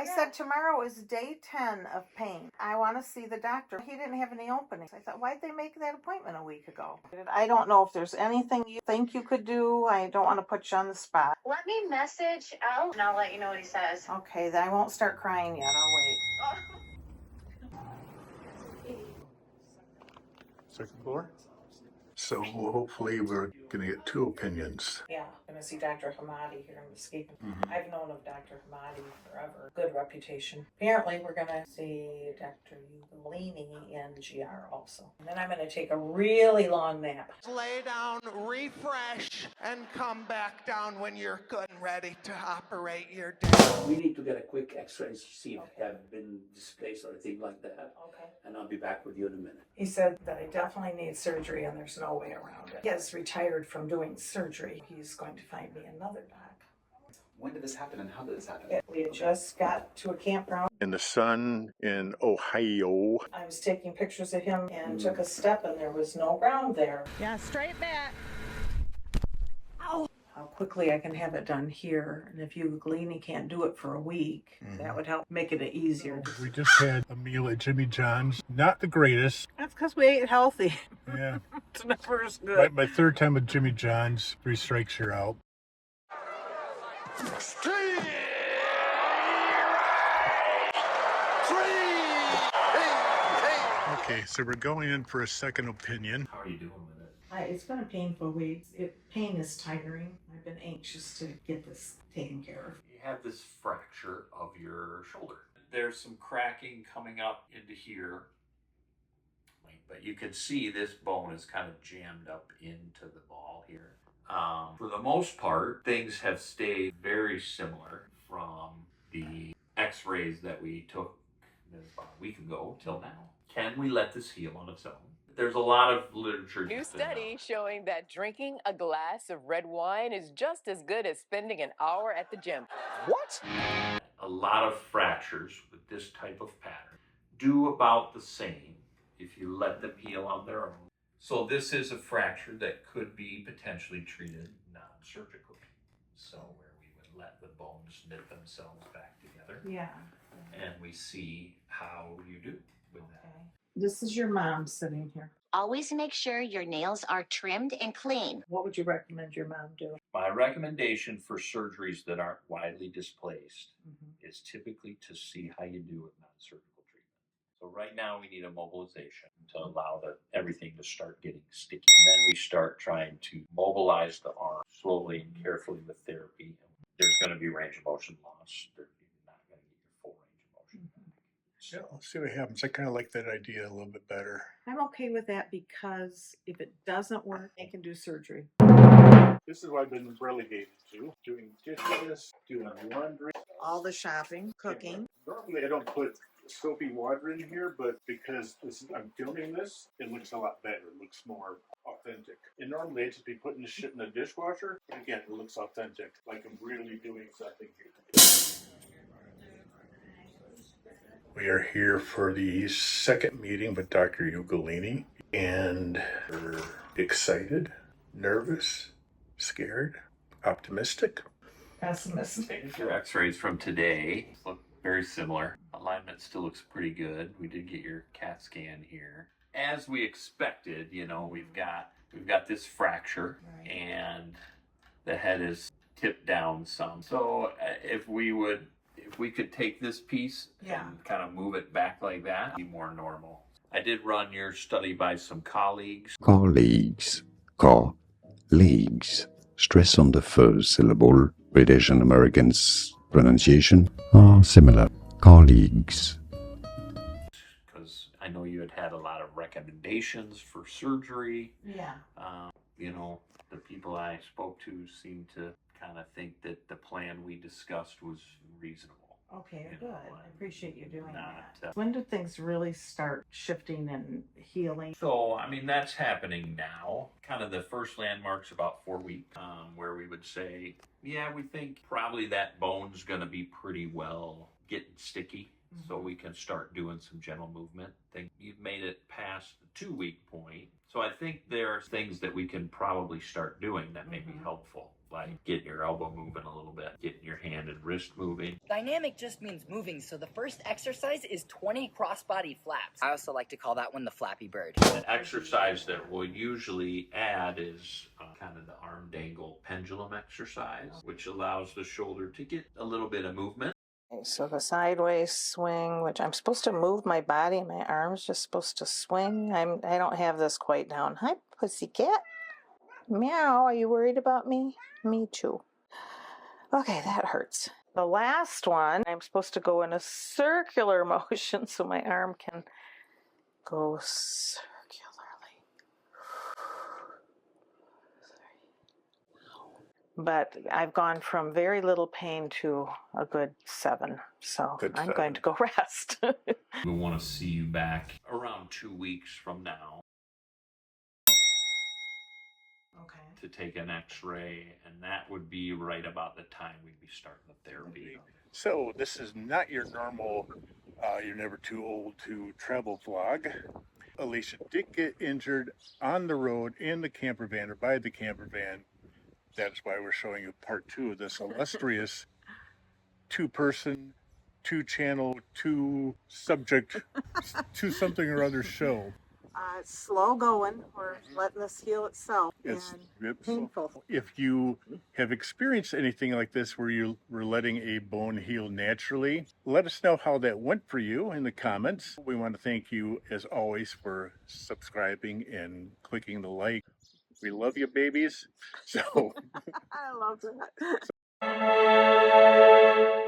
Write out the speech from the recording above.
I said tomorrow is day 10 of pain. I want to see the doctor. He didn't have any openings. I thought, why'd they make that appointment a week ago? I don't know if there's anything you think you could do. I don't want to put you on the spot. Let me message out and I'll let you know what he says. Okay, then I won't start crying yet. I'll wait. Second floor. So hopefully we're going to get two opinions. Yeah, I'm going to see Dr. Hamati here in Muskegon. I've known of Dr. Hamati forever. Good reputation. Apparently, we're going to see Dr. Ugolini in GR also. And then I'm going to take a really long nap. Lay down, refresh, and come back down when you're good and ready to operate your day. We need to get a quick x-ray to see if you have been displaced or anything like that. Okay. And I'll be back with you in a minute. He said that I definitely need surgery and there's no way around it. He has retired from doing surgery. He's going to find me another doc. When did this happen and how did this happen? We had just got to a campground. In the sun in Ohio. I was taking pictures of him and took a step and there was no ground there. Yeah, straight back. Ow! How quickly I can have it done here. And if Ugolini can't do it for a week, that would help make it easier. We just had a meal at Jimmy John's. Not the greatest. That's because we ate healthy. Yeah. It's never as good. My third time at Jimmy John's. 3 strikes, you're out. Okay, so we're going in for a second opinion. How are you doing with it? It's been a painful week. Pain is tiring. I've been anxious to get this taken care of. You have this fracture of your shoulder. There's some cracking coming up into here, but you can see this bone is kind of jammed up into the ball here. For the most part, things have stayed very similar from the x-rays that we took about a week ago till now. Can we let this heal on its own? There's a lot of literature. New study showing that drinking a glass of red wine is just as good as spending an hour at the gym. What? A lot of fractures with this type of pattern do about the same if you let them heal on their own. So this is a fracture that could be potentially treated non-surgically. So where we would let the bones knit themselves back together. Yeah. And we see how you do with that. Okay. This is your mom sitting here. Always make sure your nails are trimmed and clean. What would you recommend your mom do? My recommendation for surgeries that aren't widely displaced is typically to see how you do with non-surgical treatment. So right now we need a mobilization to allow everything to start getting sticky. And then we start trying to mobilize the arm slowly and carefully with therapy. There's going to be range of motion loss. You're not going to get your full range of motion. Yeah, let's see what happens. I kind of like that idea a little bit better. I'm okay with that because if it doesn't work, they can do surgery. This is what I've been relegated to. Doing dishes, doing laundry. All the shopping, cooking. Normally I don't put soapy water in here, but because I'm filming this, it looks a lot better. It looks more authentic. And normally I'd just be putting this shit in the dishwasher, but again, it looks authentic. Like I'm really doing something here. We are here for the second meeting with Dr. Ugolini, and we're excited, nervous, scared, optimistic. Pessimistic. Your x-rays from today look very similar. Alignment still looks pretty good. We did get your CAT scan here. As we expected, we've got this fracture, right, and the head is tipped down some. So if we could take this piece and kind of move it back like that, it'd be more normal. I did run your study by some colleagues. Colleagues. Stress on the first syllable. British and Americans' pronunciation are similar. Colleagues. Because I know you had a lot of recommendations for surgery. Yeah. The people I spoke to seemed to kind of think that the plan we discussed was reasonable. Okay, good. I appreciate you doing that. When do things really start shifting and healing? So, that's happening now. Kind of the first landmark's about 4 weeks, where we would say, yeah, we think probably that bone's going to be pretty well getting sticky so we can start doing some gentle movement. Think you've made it past the 2-week point. So I think there are things that we can probably start doing that may be helpful, like getting your elbow moving a little bit, getting your hand and wrist moving. Dynamic just means moving, so the first exercise is 20 crossbody flaps. I also like to call that one the flappy bird. An exercise that we'll usually add is kind of the arm dangle pendulum exercise, which allows the shoulder to get a little bit of movement. Okay, so the sideways swing, which I'm supposed to move my body, my arm's just supposed to swing. I don't have this quite down. Hi, pussycat. Meow, are you worried about me? Me too. Okay, that hurts. The last one, I'm supposed to go in a circular motion so my arm can go circularly. But I've gone from very little pain to a good 7, so I'm going to go rest. We want to see you back around 2 weeks from now. Okay. To take an x-ray, and that would be right about the time we'd be starting the therapy. So this is not your normal, you're never too old to travel vlog. Alicia did get injured on the road in the camper van or by the camper van. That's why we're showing you part 2 of this illustrious 2-person, 2-channel, 2-subject, 2 something or other show. It's slow going. We're letting this heal itself. It's painful. If you have experienced anything like this where you were letting a bone heal naturally, let us know how that went for you in the comments. We want to thank you, as always, for subscribing and clicking the like. We love you, babies. So I love that.